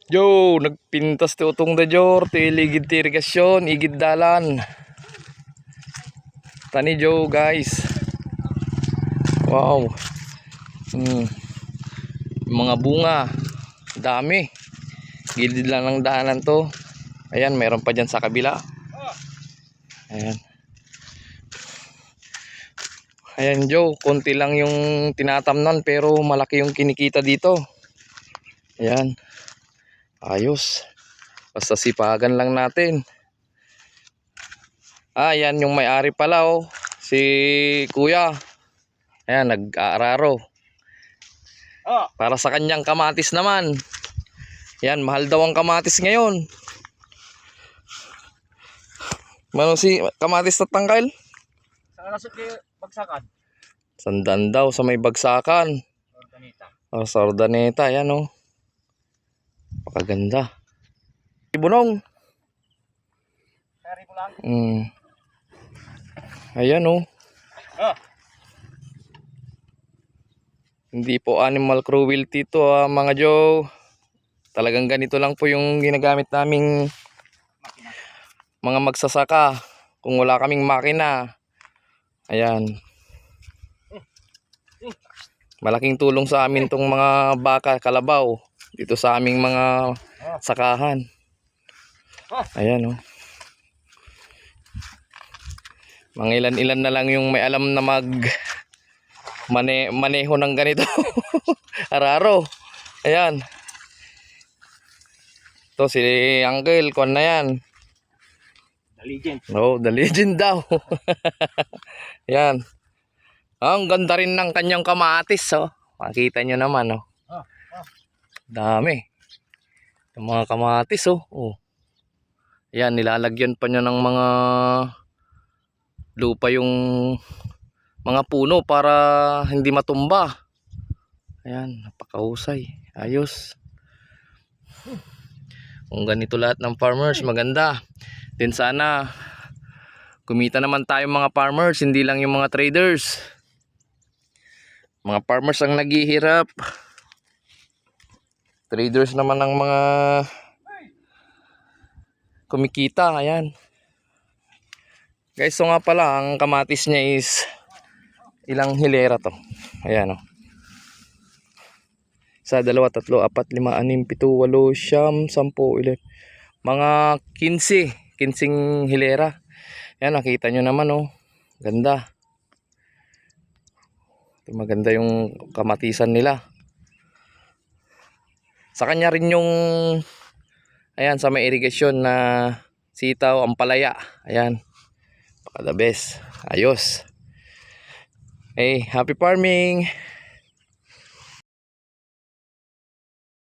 Yo, nagpintas ti utong da Jor, ti ligid ti irigasyon, igid dalan. Tani Jo, guys. Wow. Mga bunga. Dami. Gilid lang ng daanan to. Ayan, meron pa dyan sa kabila. Ayan. Ayan Jo, konti lang yung tinatamnan pero malaki yung kinikita dito. Ayan. Ayos. Basta sipagan lang natin. Ayan yung may-ari pala oh. Si Kuya. Ayan, nag-aararo. Para sa kanyang kamatis naman. Ayan, mahal daw ang kamatis ngayon. Manong si kamatis na tangkal? Saan nasa bagsakan? Sandan daw sa may bagsakan. Organita. Oh, sa Ordaneta, ayan oh. Pakaganda. Ibunong. Sari mo lang. Ayan oh. Hindi po animal cruelty to mga Jo. Talagang ganito lang po yung ginagamit naming mga magsasaka. Kung wala kaming makina. Ayan. Malaking tulong sa amin tong mga baka, kalabaw. Dito sa aming mga sakahan. Ayan oh. Mga ilan-ilan na lang yung may alam na maneho ng ganito. Araro. Ayan. Ito si Uncle, kuwan na yan. The legend. Oh, the legend daw. Ayan. Ang ganda rin ng kanyang kamatis oh. Makita nyo naman oh. Dami. Yung mga kamatis oh. Oh. Ayan, nilalagyan pa niya ng mga lupa yung mga puno para hindi matumba. Ayan, napakahusay. Ayos. Kung ganito lahat ng farmers, maganda. Din sana kumita naman tayo mga farmers, hindi lang yung mga traders. Mga farmers ang naghihirap. Traders naman ang mga kumikita. Ayan. Guys, so nga pala, ang kamatis niya is ilang hilera to. Ayan o. 1, 2, 3, 4, 5, 6, 7, 8, 9, 10, 11. Mga 15 hilera. Ayan, nakita nyo naman o. Ganda. Maganda yung kamatisan nila. Sa kanya rin yung ayan, sa may irrigation na sitaw, ampalaya. Ayan. Paka the best. Ayos. Hey, happy farming.